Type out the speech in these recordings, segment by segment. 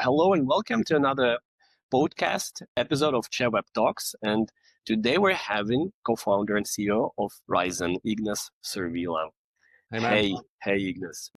Hello and welcome to another podcast episode of Web Talks. And today we're having co-founder and CEO of Rizon, Ignas Survila. Hey man. Hey, Ignas.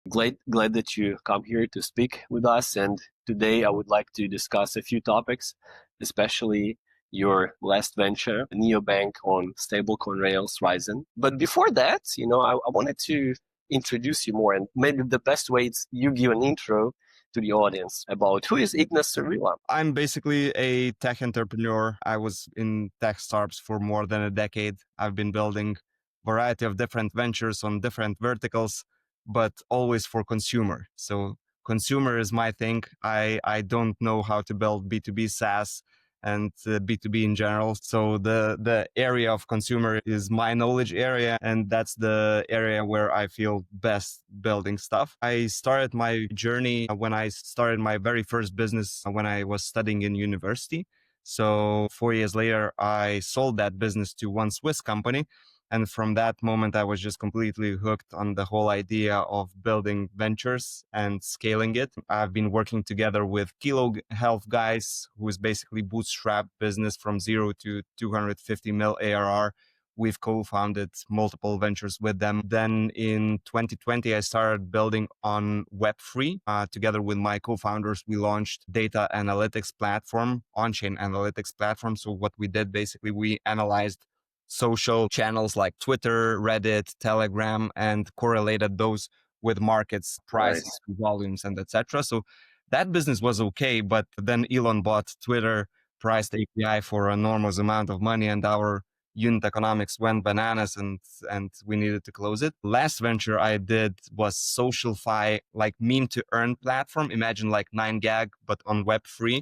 Glad that you come here to speak with us. And today I would like to discuss a few topics, especially your last venture, Neobank on stablecoin rails, Rizon. But before that, I wanted to introduce you more, and maybe the best way is you give an intro to the audience about who is Ignas Survila. I'm basically a tech entrepreneur. I was in tech startups for more than a decade. I've been building a variety of different ventures on different verticals, but always for consumer. So consumer is my thing. I don't know how to build B2B SaaS and B2B in general. So the area of consumer is my knowledge area, and that's the area where I feel best building stuff. I started my journey when I started my very first business when I was studying in university. So 4 years later, I sold that business to one Swiss company. And from that moment, I was just completely hooked on the whole idea of building ventures and scaling it. I've been working together with Kilo Health guys, who is basically bootstrap business from 0 to 250 mil ARR. We've co-founded multiple ventures with them. Then in 2020, I started building on Web3. Together with my co-founders, we launched data analytics platform, on-chain analytics platform. So what we did, basically, we analyzed social channels like Twitter, Reddit, Telegram, and correlated those with markets, prices, volumes, and etc. So that business was okay, but then Elon bought Twitter, priced API for an enormous amount of money, and our unit economics went bananas, and we needed to close it. Last venture I did was SocialFi, like meme to earn platform. Imagine like 9gag, but on Web3.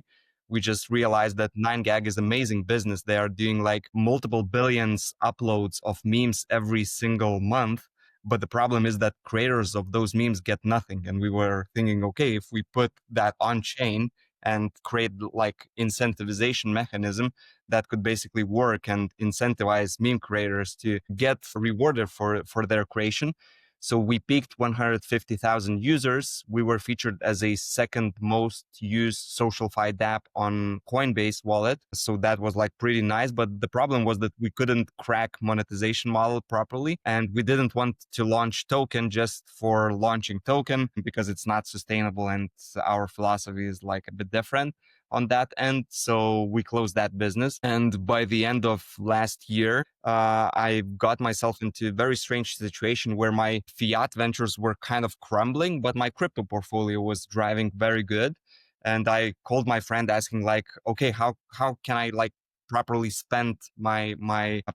We just realized that 9gag is amazing business. They are doing like multiple billions uploads of memes every single month. But the problem is that creators of those memes get nothing. And we were thinking, okay, if we put that on chain and create like incentivization mechanism that could basically work and incentivize meme creators to get rewarded for their creation. So we peaked 150,000 users. We were featured as a second most used SocialFi dApp on Coinbase wallet. So that was like pretty nice. But the problem was that we couldn't crack monetization model properly. And we didn't want to launch token just for launching token because it's not sustainable. And our philosophy is like a bit different on that end. So we closed that business. And by the end of last year, I got myself into a very strange situation where my fiat ventures were kind of crumbling, but my crypto portfolio was driving very good. And I called my friend asking like, okay, how can I like properly spend my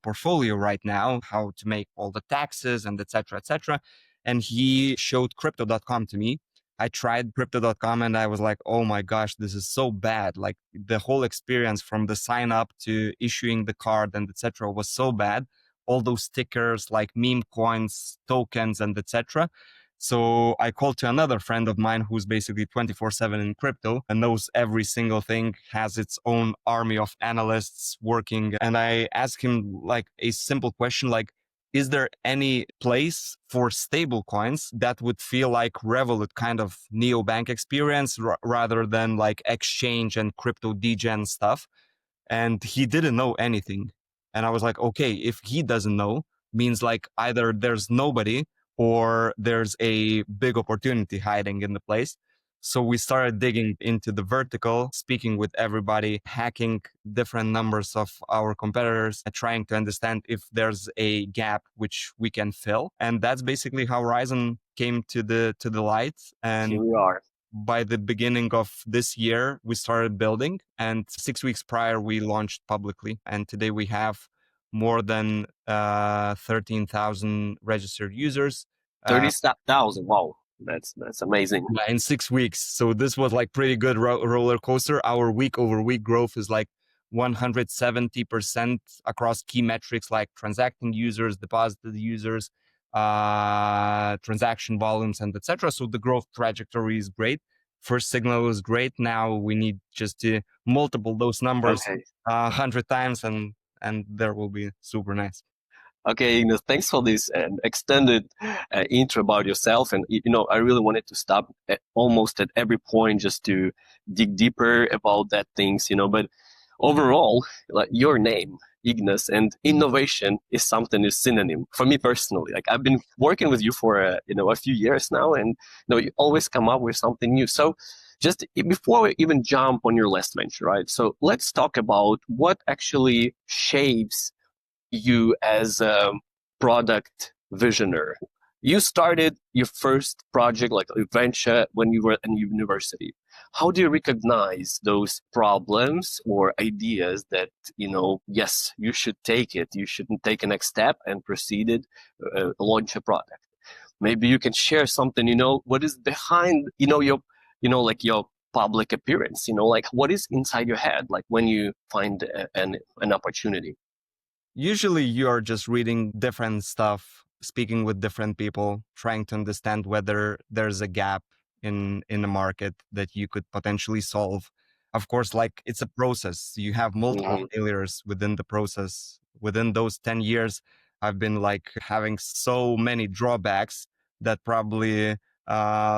portfolio right now, how to make all the taxes and et cetera, et cetera. And he showed crypto.com to me. I tried crypto.com and I was like, oh my gosh, this is so bad. Like the whole experience from the sign up to issuing the card and etc. was so bad. All those stickers like meme coins, tokens, and etc. So I called to another friend of mine who's basically 24/7 in crypto and knows every single thing, has its own army of analysts working. And I asked him like a simple question, like, is there any place for stable coins that would feel like Revolut kind of neobank experience rather than like exchange and crypto degen stuff? And he didn't know anything. And I was like, okay, if he doesn't know, means like either there's nobody or there's a big opportunity hiding in the place. So we started digging into the vertical, speaking with everybody, hacking different numbers of our competitors, and trying to understand if there's a gap which we can fill. And that's basically how Rizon came to the light. And here we are. By the beginning of this year, we started building, and 6 weeks prior, we launched publicly. And today we have more than 13,000 registered users. 30,000. Wow. That's amazing. In 6 weeks. So this was like pretty good roller coaster. Our week over week growth is like 170% across key metrics like transacting users, deposited users, transaction volumes, and etc. So the growth trajectory is great. First signal is great. Now we need just to multiple those numbers 100 times, and there will be super nice. Okay, Ignas, thanks for this extended intro about yourself. And I really wanted to stop at almost at every point just to dig deeper about that things. But overall, like your name, Ignas, and innovation is something is synonym for me personally. Like I've been working with you for a few years now, and you always come up with something new. So just before we even jump on your last venture, right? So let's talk about what actually shapes you as a product visioner. You started your first project, like a venture, when you were in university. How do you recognize those problems or ideas that, yes, you should take it, you should take a next step and proceed it, launch a product? Maybe you can share something, what is behind, like your public appearance, like what is inside your head, like when you find an opportunity. Usually you are just reading different stuff, speaking with different people, trying to understand whether there's a gap in the market that you could potentially solve. Of course, like it's a process. You have multiple Hmm. failures within the process. Within those 10 years, I've been like having so many drawbacks that probably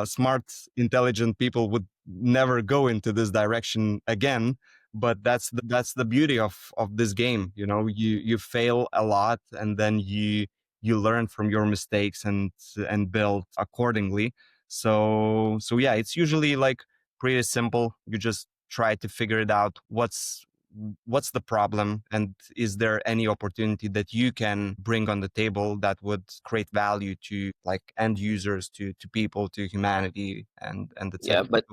smart, intelligent people would never go into this direction again, but that's the beauty of this game. You fail a lot, and then you learn from your mistakes and build accordingly. So yeah, it's usually like pretty simple. You just try to figure it out, what's the problem, and is there any opportunity that you can bring on the table that would create value to like end users, to people, to humanity, and Yeah, etc. but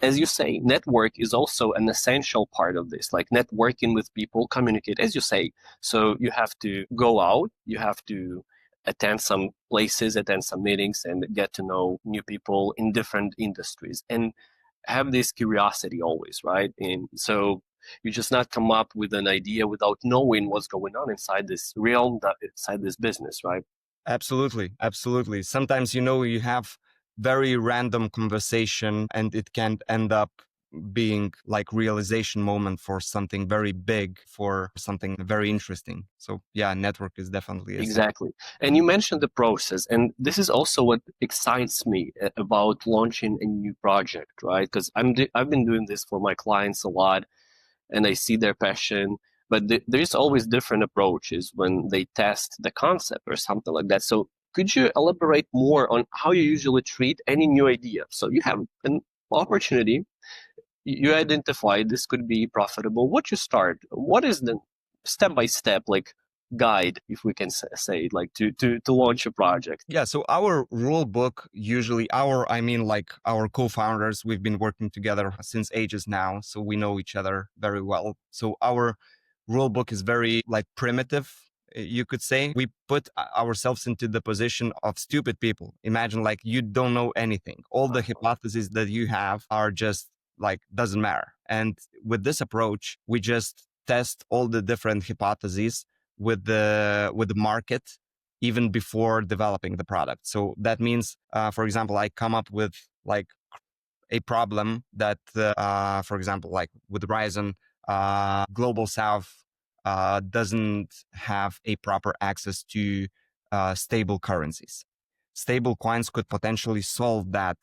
as you say, network is also an essential part of this, like networking with people, communicate, as you say. So you have to go out, you have to attend some places, attend some meetings, and get to know new people in different industries and have this curiosity always, right? And so you just not come up with an idea without knowing what's going on inside this realm, inside this business, right? Absolutely, absolutely. Sometimes, you have very random conversation and it can end up being like realization moment for something very big, for something very interesting. So yeah, network is definitely essential. Exactly. And you mentioned the process, and this is also what excites me about launching a new project, right? Because I've been doing this for my clients a lot, and I see their passion, but there's always different approaches when they test the concept or something like that. So could you elaborate more on how you usually treat any new idea? So you have an opportunity, you identify this could be profitable. What you start? What is the step by step like guide, if we can say, like to launch a project? Yeah, so our rule book, usually I mean like our co-founders, we've been working together since ages now, so we know each other very well. So our rule book is very like primitive, you could say. We put ourselves into the position of stupid people. Imagine like you don't know anything. All the hypotheses that you have are just like doesn't matter. And with this approach, we just test all the different hypotheses with the market even before developing the product. So that means, for example, I come up with like a problem that, for example, like with Rizon, Global South doesn't have a proper access to stable currencies. Stable coins could potentially solve that,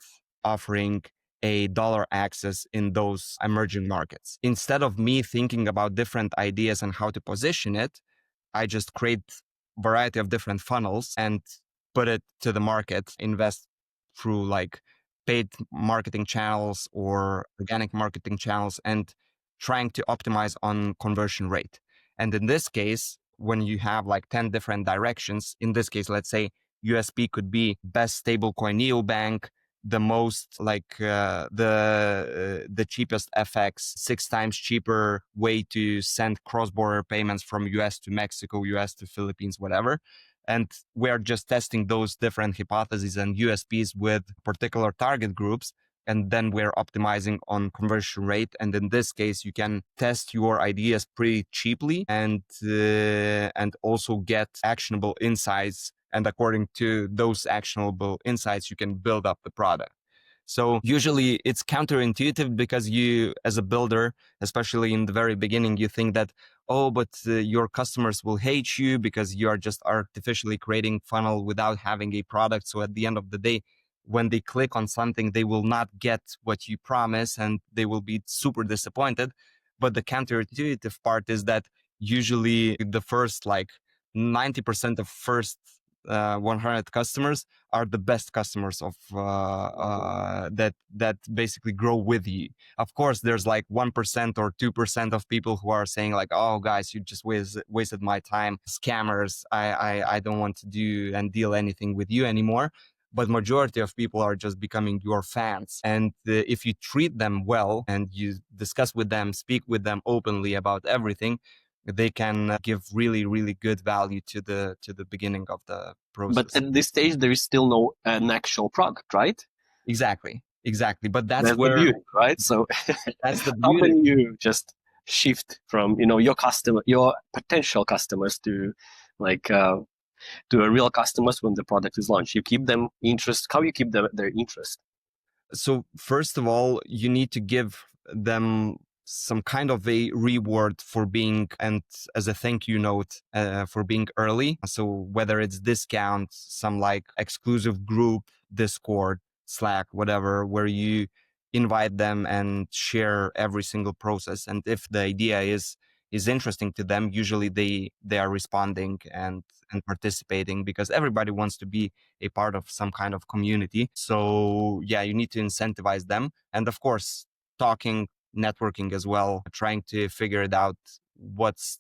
offering a dollar access in those emerging markets. Instead of me thinking about different ideas and how to position it, I just create variety of different funnels and put it to the market, invest through like paid marketing channels or organic marketing channels, and trying to optimize on conversion rate. And in this case, when you have like 10 different directions, in this case, let's say USP could be best stablecoin Neobank, the most like the cheapest FX, 6 times cheaper way to send cross-border payments from US to Mexico, US to Philippines, whatever. And we're just testing those different hypotheses and USPs with particular target groups. And then we're optimizing on conversion rate. And in this case, you can test your ideas pretty cheaply and also get actionable insights. And according to those actionable insights, you can build up the product. So usually it's counterintuitive because you, as a builder, especially in the very beginning, you think that, oh, but your customers will hate you because you are just artificially creating funnel without having a product. So at the end of the day, when they click on something, they will not get what you promise and they will be super disappointed. But the counterintuitive part is that usually the first like 90% of first 100 customers are the best customers of that basically grow with you. Of course, there's like 1% or 2% of people who are saying like, "Oh, guys, you just wasted my time, scammers. I don't want to do and deal anything with you anymore." But majority of people are just becoming your fans, and if you treat them well and you discuss with them, speak with them openly about everything, they can give really really good value to the beginning of the But process. at this stage, there is still no an actual product, right? Exactly, but that's That's the where beauty, right? So that's the how beauty. can you just shift from, your customer, your potential customers to like to a real customers when the product is launched? You keep them interest. How you keep their interest? So first of all, you need to give them some kind of a reward for being, and as a thank you note, for being early. So whether it's discount, some like exclusive group, Discord, Slack, whatever, where you invite them and share every single process. And if the idea is interesting to them, usually they are responding and participating, because everybody wants to be a part of some kind of community. So yeah, you need to incentivize them. And of course, talking, networking as well, trying to figure it out. What's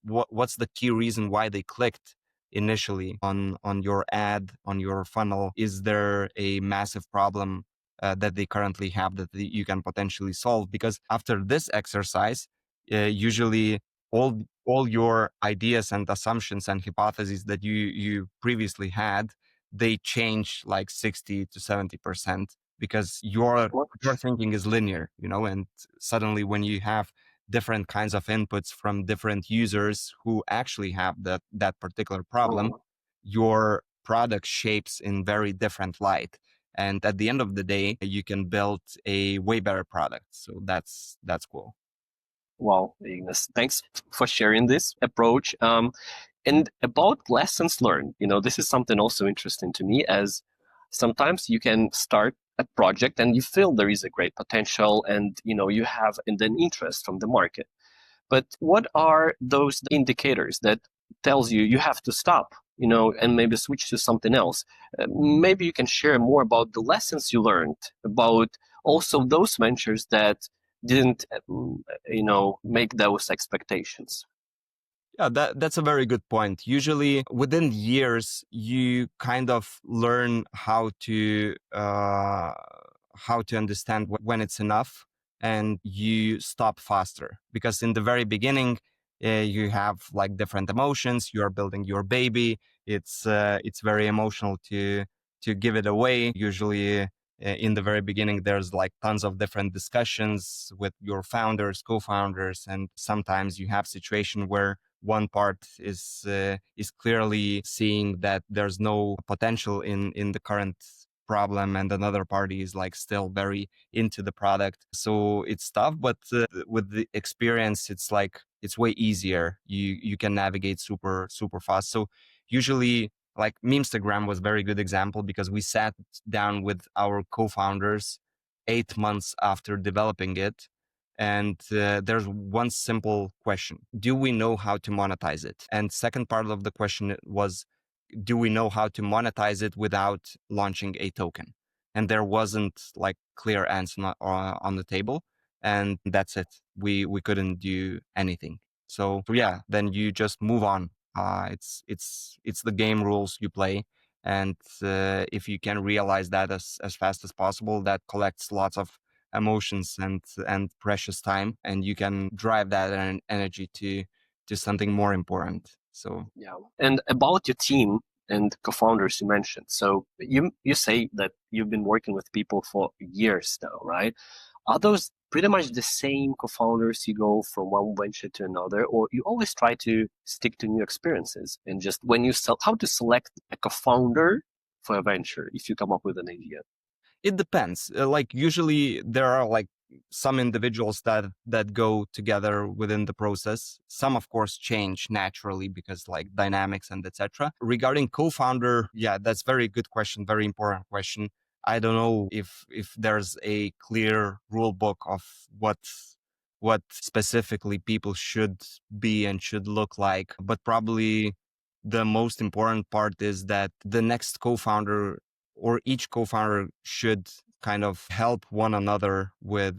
the key reason why they clicked initially on your ad, on your funnel? Is there a massive problem that they currently have that you can potentially solve? Because after this exercise, usually all your ideas and assumptions and hypotheses that you previously had, they change like 60 to 70%, because your thinking is linear, and suddenly when you have different kinds of inputs from different users who actually have that particular problem, Mm. your product shapes in very different light. And at the end of the day, you can build a way better product. So that's cool. Wow, Ignas, thanks for sharing this approach. And about lessons learned, this is something also interesting to me, as sometimes you can start a project and you feel there is a great potential and, you have an interest from the market. But what are those indicators that tells you you have to stop, and maybe switch to something else? Maybe you can share more about the lessons you learned about also those ventures that didn't, make those expectations. Yeah, that's a very good point. Usually within years, you kind of learn how to understand when it's enough, and you stop faster. Because in the very beginning, you have like different emotions. You are building your baby. It's very emotional to give it away. Usually, in the very beginning, there's like tons of different discussions with your founders, co-founders, and sometimes you have situation where one part is clearly seeing that there's no potential in the current problem, and another party is like still very into the product. So it's tough, but with the experience, it's like it's way easier. You can navigate super fast. So usually, like Memestagram was a very good example, because we sat down with our co-founders 8 months after developing it, and there's one simple question: do we know how to monetize it? And second part of the question was, do we know how to monetize it without launching a token? And there wasn't like clear answer on the table, and that's it. We couldn't do anything. So yeah, then you just move on. It's the game rules you play, and if you can realize that as fast as possible, that collects lots of emotions and precious time, and you can drive that energy to something more important. So Yeah. And about your team and co-founders you mentioned. So you say that you've been working with people for years now, right? Are those pretty much the same co-founders you go from one venture to another, or you always try to stick to new experiences? And just when you how to select a co-founder for a venture if you come up with an idea? it depends. Like usually there are like some individuals that go together within the process. Some, of course, change naturally because like dynamics and etc. Regarding co-founder, yeah, that's very good question, very important question. I don't know if there's a clear rule book of what specifically people should be and should look like, but probably the most important part is that the next co-founder or each co-founder should kind of help one another with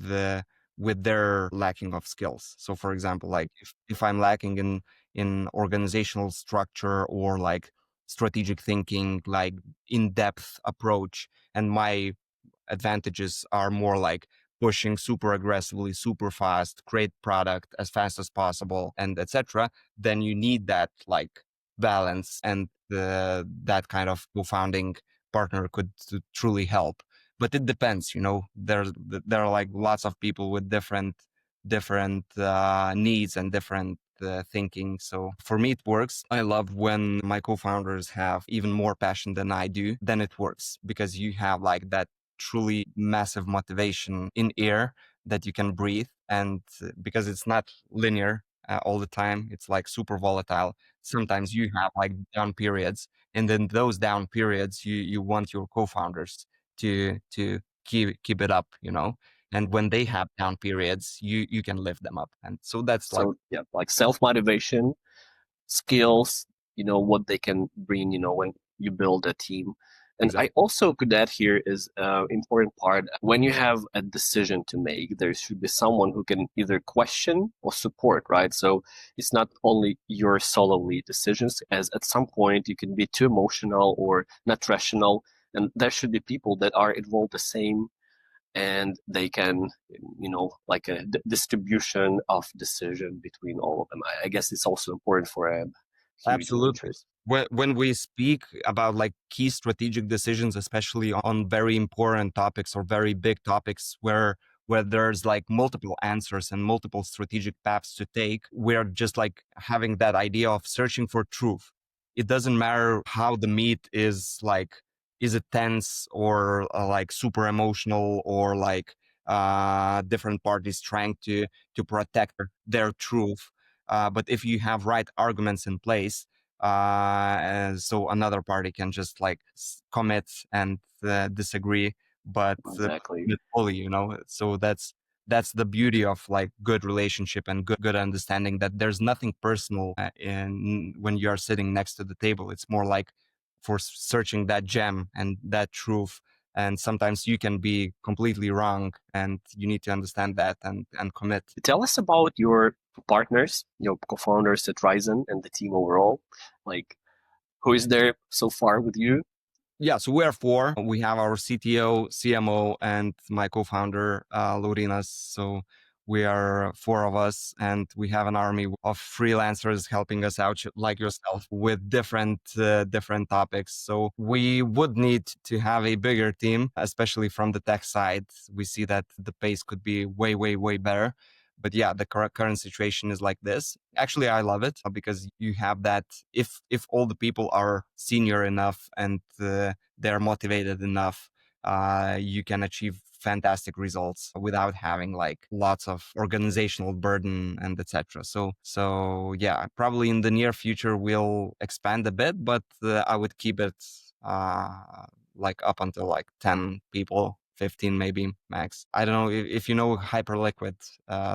their lacking of skills. So for example, like if I'm lacking in organizational structure or like strategic thinking, like in-depth approach, and my advantages are more like pushing super aggressively, super fast, create product as fast as possible, and etc., then you need that like balance, and that kind of co-founding partner could truly help. But it depends, there are like lots of people with different needs and different thinking. So for me, it works. I love when my co-founders have even more passion than I do. Then it works because you have like that truly massive motivation in air that you can breathe. And because it's not linear all the time, it's like super volatile. Sometimes you have like down periods, and then those down periods, you want your co-founders to keep it up, and when they have down periods, you can lift them up. And so that's like, So yeah, like self-motivation, skills, what they can bring, when you build a team. And I exactly. also could add here is important part. When you have a decision to make, there should be someone who can either question or support, right? So it's not only your solely decisions, as at some point you can be too emotional or not rational. And there should be people that are involved the same, and they can, like a distribution of decision between all of them. I guess it's also important for huge Absolutely. ventures. When we speak about like key strategic decisions, especially on very important topics or very big topics where there's like multiple answers and multiple strategic paths to take, we're just like having that idea of searching for truth. It doesn't matter how the meat is like, is it tense or like super emotional, or like different parties trying to protect their truth. But if you have right arguments in place, so another party can just like commit and disagree, but Exactly. commit fully, So that's the beauty of like good relationship and good understanding, that there's nothing personal in when you are sitting next to the table. It's more like for searching that gem and that truth. And sometimes you can be completely wrong, and you need to understand that and commit. Tell us about your partners, your co-founders at Rizon, and the team overall. Like, who is there so far with you? Yeah, so we are four. We have our CTO, CMO, and my co-founder, Lorinas. So we are four of us, and we have an army of freelancers helping us out, like yourself, with different topics. So we would need to have a bigger team, especially from the tech side. We see that the pace could be way, way, way better. But yeah, the current situation is like this. Actually, I love it because you have that. If all the people are senior enough and they're motivated enough, you can achieve fantastic results without having like lots of organizational burden and etc. So yeah, probably in the near future we'll expand a bit, but I would keep it like up until like 10 people, 15 maybe max. I don't know if you know Hyperliquid.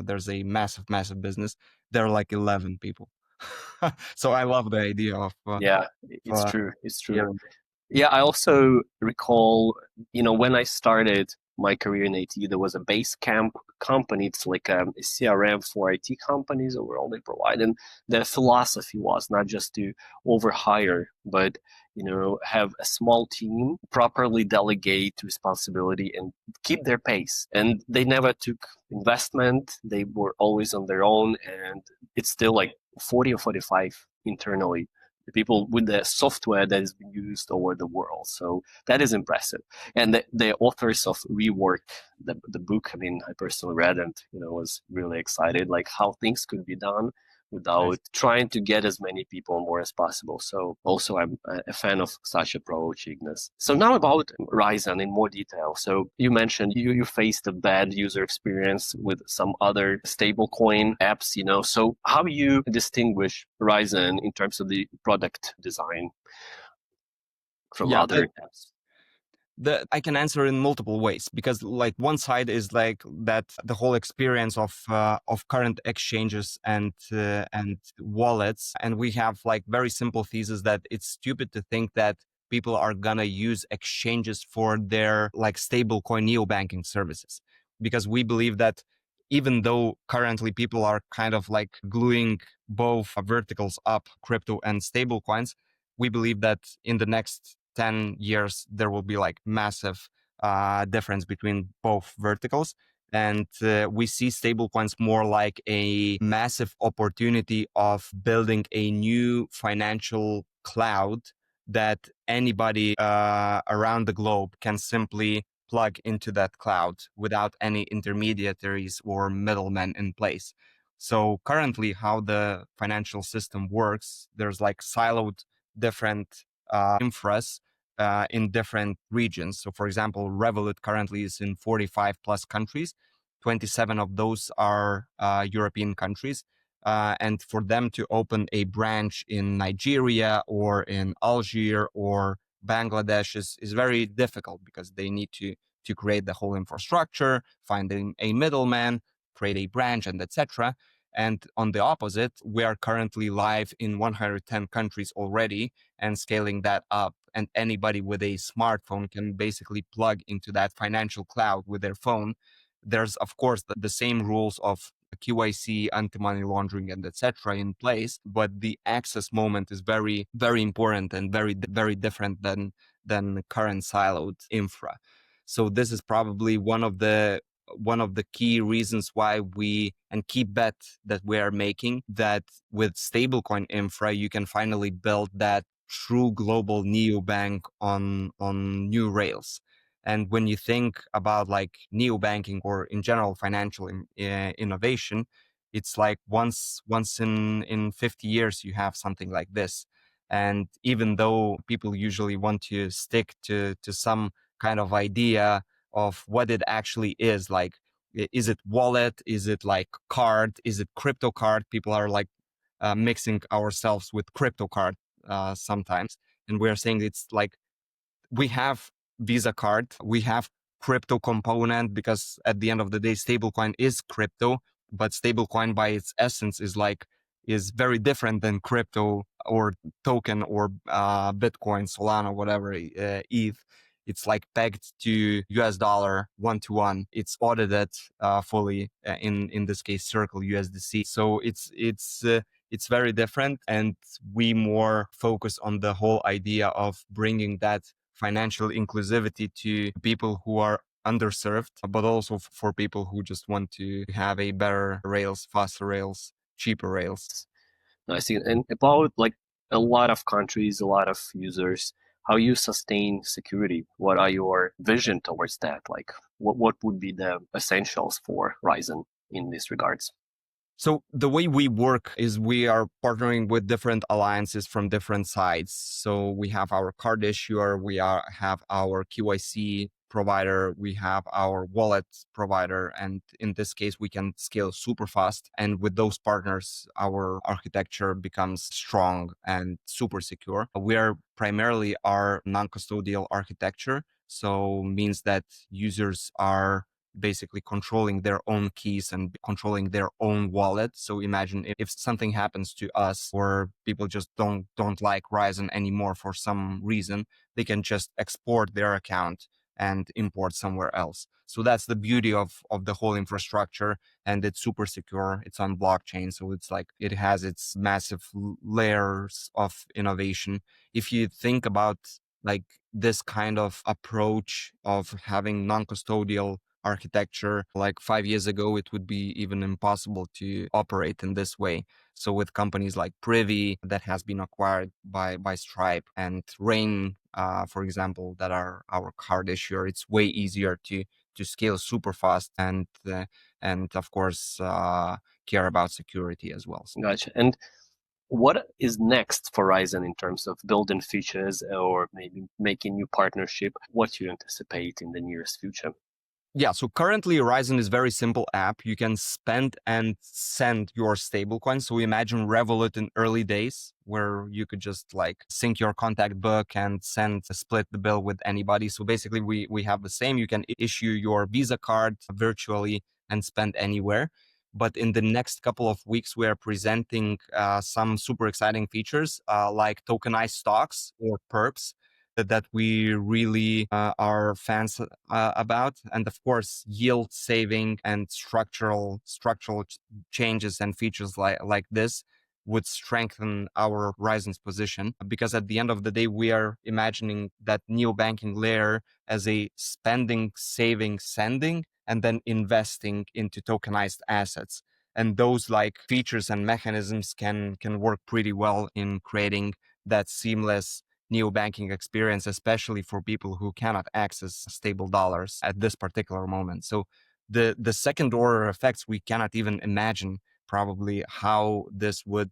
There's a massive business. There are like 11 people. So I love the idea of Yeah, it's uh, true. It's yeah. true. Yeah, I also recall, when I started my career in IT, there was a base camp company. It's like a CRM for IT companies overall they provide. And the philosophy was not just to overhire, but, have a small team, properly delegate responsibility and keep their pace. And they never took investment. They were always on their own. And it's still like 40 or 45 internally, the people with the software that is being used over the world. So that is impressive. And the authors of Rework, the book, I mean, I personally read and was really excited, like how things could be done without trying to get as many people on board as possible. So also I'm a fan of such approach, Ignas. So now about Rizon in more detail. So you mentioned you faced a bad user experience with some other stablecoin apps, so how you distinguish Rizon in terms of the product design from Yeah, other apps? I can answer in multiple ways, because like one side is like that the whole experience of current exchanges and wallets, and we have like very simple thesis that it's stupid to think that people are gonna use exchanges for their like stablecoin neobanking services, because we believe that even though currently people are kind of like gluing both verticals up, crypto and stablecoins, we believe that in the next 10 years, there will be like massive difference between both verticals. And we see stablecoins more like a massive opportunity of building a new financial cloud that anybody around the globe can simply plug into that cloud without any intermediaries or middlemen in place. So currently, how the financial system works, there's like siloed different infras in different regions. So, for example, Revolut currently is in 45 plus countries. 27 of those are European countries. And for them to open a branch in Nigeria or in Algiers or Bangladesh is very difficult, because they need to create the whole infrastructure, find a middleman, create a branch, and etc. And on the opposite, we are currently live in 110 countries already and scaling that up. And anybody with a smartphone can basically plug into that financial cloud with their phone. There's, of course, the same rules of QIC, anti-money laundering, and etc. in place, but the access moment is very, very important and very, very different than current siloed infra. So this is probably one of the key reasons why we and key bet that we are making, that with stablecoin infra you can finally build that true global neobank on new rails. And when you think about like neobanking or in general financial innovation, it's like once in 50 years you have something like this. And even though people usually want to stick to some kind of idea of what it actually is, like is it wallet, is it like card, is it crypto card, people are like mixing ourselves with crypto card sometimes, and we're saying it's like we have Visa card, we have crypto component, because at the end of the day, stablecoin is crypto, but stablecoin by its essence is very different than crypto or token or Bitcoin, Solana, whatever, ETH. It's like pegged to US dollar 1-to-1. It's audited fully in this case Circle USDC. So it's very different, and we more focus on the whole idea of bringing that financial inclusivity to people who are underserved, but also for people who just want to have a better rails, faster rails, cheaper rails. I see. And about like a lot of countries, a lot of users, how you sustain security? What are your vision towards that? Like, what would be the essentials for Ryzen in these regards? So the way we work is we are partnering with different alliances from different sides. So we have our card issuer, have our QIC provider, we have our wallet provider, and in this case we can scale super fast. And with those partners, our architecture becomes strong and super secure. We are primarily our non-custodial architecture, so means that users are basically controlling their own keys and controlling their own wallet. So imagine if something happens to us or people just don't like Ryzen anymore for some reason, they can just export their account and import somewhere else. So that's the beauty of the whole infrastructure, and it's super secure. It's on blockchain, so it's like it has its massive layers of innovation. If you think about like this kind of approach of having non-custodial architecture, like 5 years ago, it would be even impossible to operate in this way. So with companies like Privy that has been acquired by Stripe, and Rain, for example, that are our card issuer, it's way easier to scale super fast and of course care about security as well. Gotcha. And what is next for Rizon in terms of building features or maybe making new partnership? What you anticipate in the nearest future? Yeah, so currently Rizon is very simple app. You can spend and send your stablecoin. So imagine Revolut in early days where you could just like sync your contact book and split the bill with anybody. So basically we have the same. You can issue your Visa card virtually and spend anywhere. But in the next couple of weeks, we are presenting some super exciting features like tokenized stocks or perps that we really are fans about, and of course yield saving and structural changes and features like this would strengthen our Rizon's position, because at the end of the day we are imagining that neobanking layer as a spending, saving, sending, and then investing into tokenized assets. And those like features and mechanisms can work pretty well in creating that seamless neobanking experience, especially for people who cannot access stable dollars at this particular moment. So the second order effects, we cannot even imagine probably how this would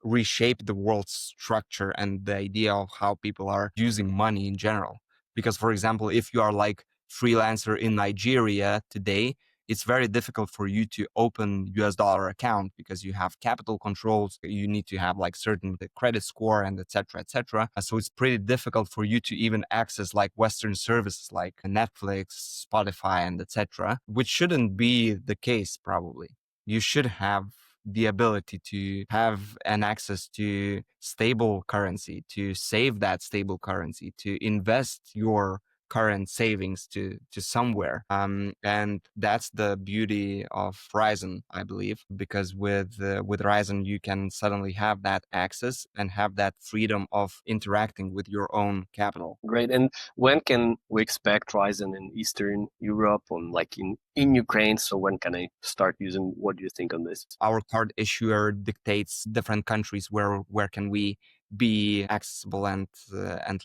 reshape the world's structure and the idea of how people are using money in general. Because, for example, if you are like freelancer in Nigeria today, it's very difficult for you to open US dollar account because you have capital controls. You need to have like certain credit score and et cetera, et cetera. So it's pretty difficult for you to even access like Western services like Netflix, Spotify, and et cetera, which shouldn't be the case probably. You should have the ability to have an access to stable currency, to save that stable currency, to invest your current savings to somewhere. And that's the beauty of Rizon, I believe, because with Rizon, you can suddenly have that access and have that freedom of interacting with your own capital. Great. And when can we expect Rizon in Eastern Europe or like in Ukraine? So when can I start using? What do you think on this? Our card issuer dictates different countries where can we be accessible and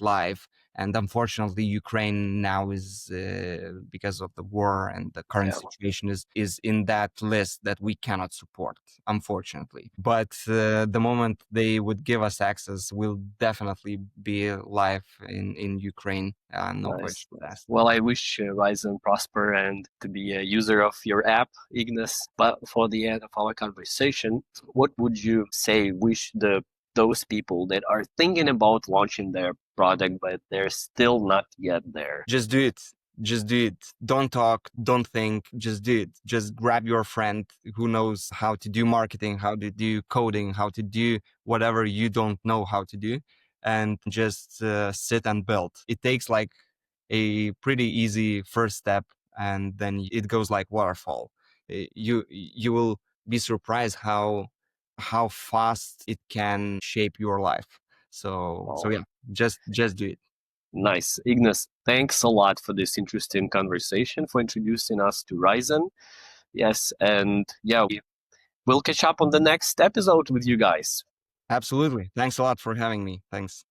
live. And unfortunately, Ukraine now is because of the war and the current Yeah. situation is in that list that we cannot support, unfortunately. But the moment they would give us access, we'll definitely be live in Ukraine. No Nice, question nice. asked. Well, I wish Rizon prosper and to be a user of your app, Ignas. But for the end of our conversation, what would you say wish those people that are thinking about launching their product but they're still not yet there? Just do it. Just do it. Don't talk, don't think, just do it. Just grab your friend who knows how to do marketing, how to do coding, how to do whatever you don't know how to do, and just sit and build. It takes like a pretty easy first step, and then it goes like waterfall. You will be surprised how fast it can shape your life. So Oh, yeah, just do it. nice. Ignas, thanks a lot for this interesting conversation, for introducing us to Rizon. Yes, and yeah, we'll catch up on the next episode with you guys. Absolutely. Thanks a lot for having me. Thanks.